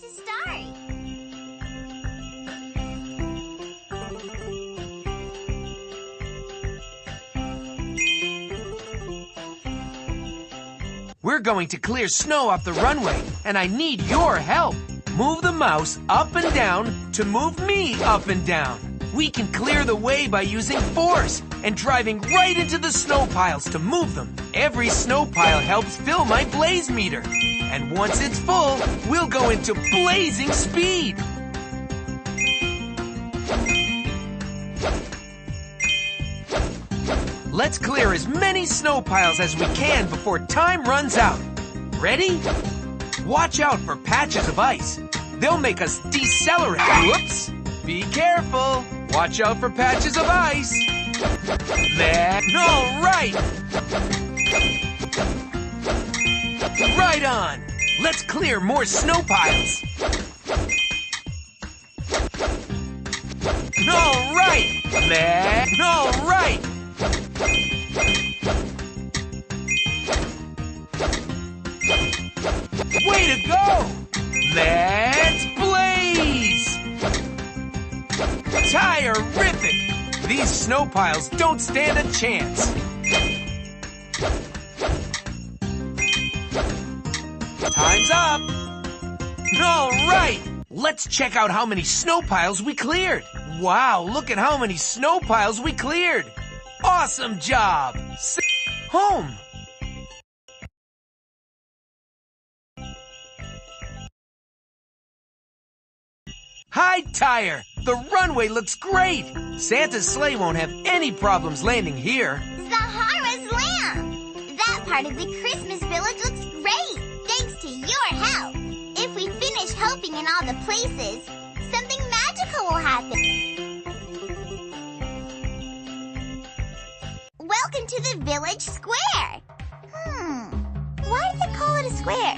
to start. We're going to clear snow off the runway, and I need your help. Move the mouse up and down to move me up and down. We can clear the way by using force and driving right into the snow piles to move them. Every snow pile helps fill my blaze meter. And once it's full, we'll go into blazing speed. Let's clear as many snow piles as we can before time runs out. Ready? Watch out for patches of ice. They'll make us decelerate. Whoops! Be careful. Watch out for patches of ice. There. No, right. Right on. Let's clear more snow piles. No, right. There. No, right. Way to go! Let's blaze! Tire-rific! These snow piles don't stand a chance. Time's up! All right! Let's check out how many snow piles we cleared. Wow, look at how many snow piles we cleared. Awesome job! Home! Hi, Tire! The runway looks great! Santa's sleigh won't have any problems landing here. Zahara's lamp! That part of the Christmas village looks great, thanks to your help. If we finish helping in all the places, something magical will happen. Welcome to the village square. Why do they call it a square?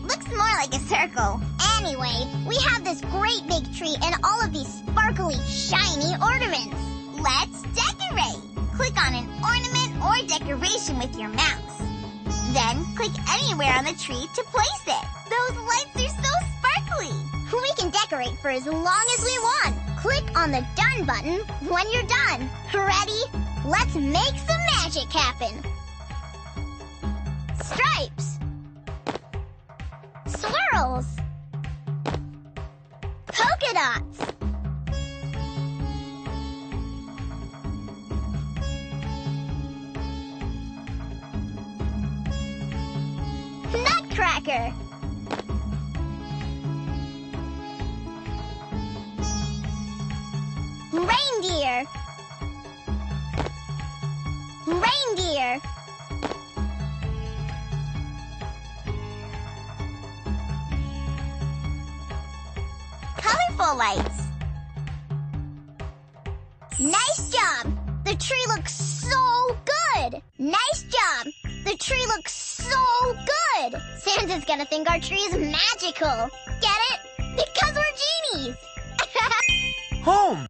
Looks more like a circle. Anyway, we have this great big tree and all of these sparkly, shiny ornaments. Let's decorate. Click on an ornament or decoration with your mouse. Then click anywhere on the tree to place it. Those lights are so sparkly. We can decorate for as long as we want. Click on the Done button when you're done. Ready? Let's make some magic happen. Stripes. Swirls. Polka dots. Nutcracker. Reindeer. Reindeer. Colorful lights. Nice job! The tree looks so good! Nice job! The tree looks so good! Santa's gonna think our tree is magical. Get it? Because we're genies! Home!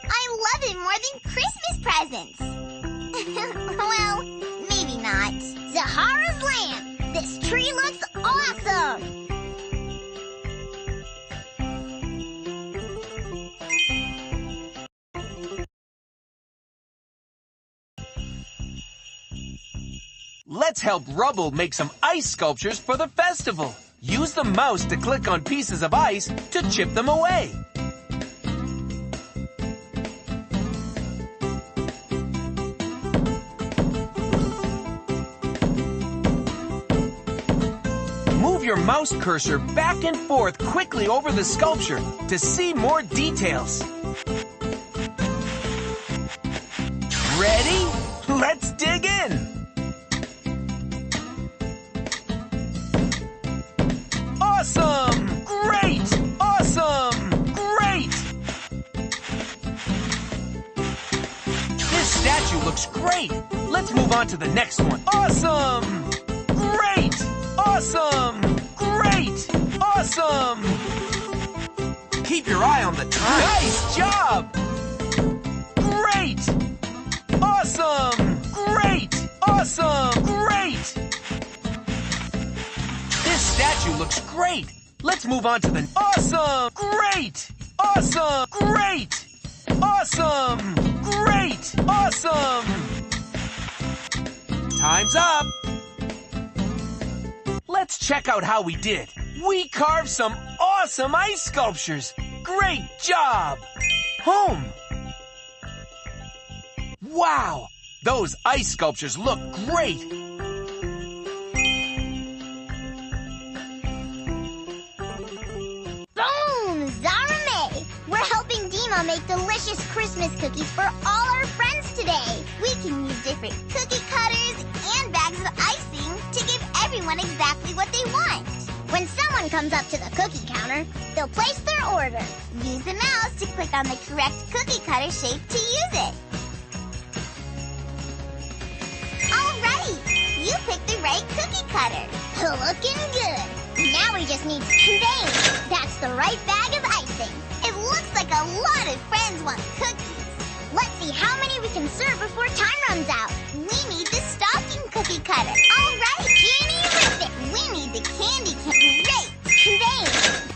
I love it more than Christmas presents. Well, maybe not. Zahara's lamp. This tree looks awesome. Let's help Rubble make some ice sculptures for the festival. Use the mouse to click on pieces of ice to chip them away. Move your mouse cursor back and forth quickly over the sculpture to see more details. Ready? Let's dig in! Awesome! Great! Awesome! Great! This statue looks great! Let's move on to the next one. Awesome! Great! Awesome! Great! Awesome! Keep your eye on the time. Nice job! Great! statue looks great. Let's move on to the awesome, great, awesome, great, awesome, great, awesome. Time's up. Let's check out how we did. We carved some awesome ice sculptures. Great job. Home. Wow, those ice sculptures look great. Boom! Zara-May! We're helping Dima make delicious Christmas cookies for all our friends today. We can use different cookie cutters and bags of icing to give everyone exactly what they want. When someone comes up to the cookie counter, they'll place their order. Use the mouse to click on the correct cookie cutter shape to use it. Alright! You picked the right cookie cutter. Looking good. Now we just need today. That's the right bag of icing. It looks like a lot of friends want cookies. Let's see how many we can serve before time runs out. We need the stocking cookie cutter. Alright, Jenny Ribbit. We need the candy cane. Great. Today,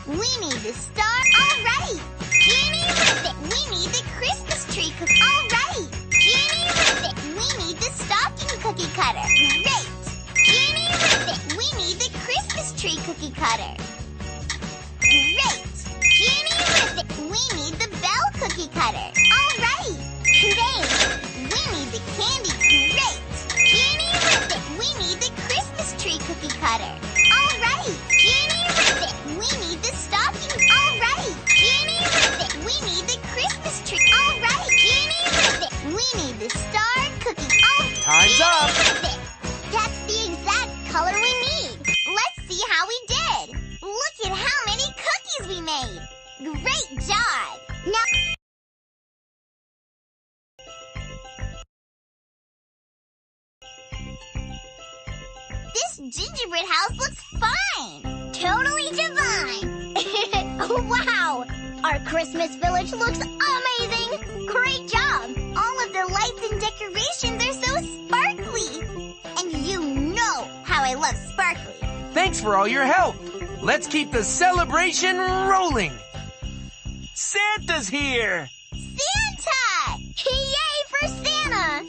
we need the star. Alright, Jenny Ribbit. We need the Christmas tree cookie. Alright, Jenny Ribbit. We need the stocking cookie cutter. Great. Jenny Ribbit. We need the Christmas tree cookie cutter. Great. Jenny Ribbit. We need the bell cookie cutter. Alright. Today, we need the candy. Great. Jenny Ribbit. We need the Christmas tree cookie cutter. Alright. Jenny Ribbit. We need the stocking. Alright. Jenny Ribbit. We need the Christmas tree. Alright. Jenny Ribbit. We need the star cookie. Time's up. Ribbit. That's the exact color we need. Let's see how we did. Look at how many cookies we made. Great job. Now, this gingerbread house looks fine. Totally divine. Oh, wow. Our Christmas village looks amazing. Great job. All of the lights and decorations are so sparkly. And you know how I love sparkly. Thanks for all your help. Let's keep the celebration rolling. Santa's here. Santa! Yay for Santa!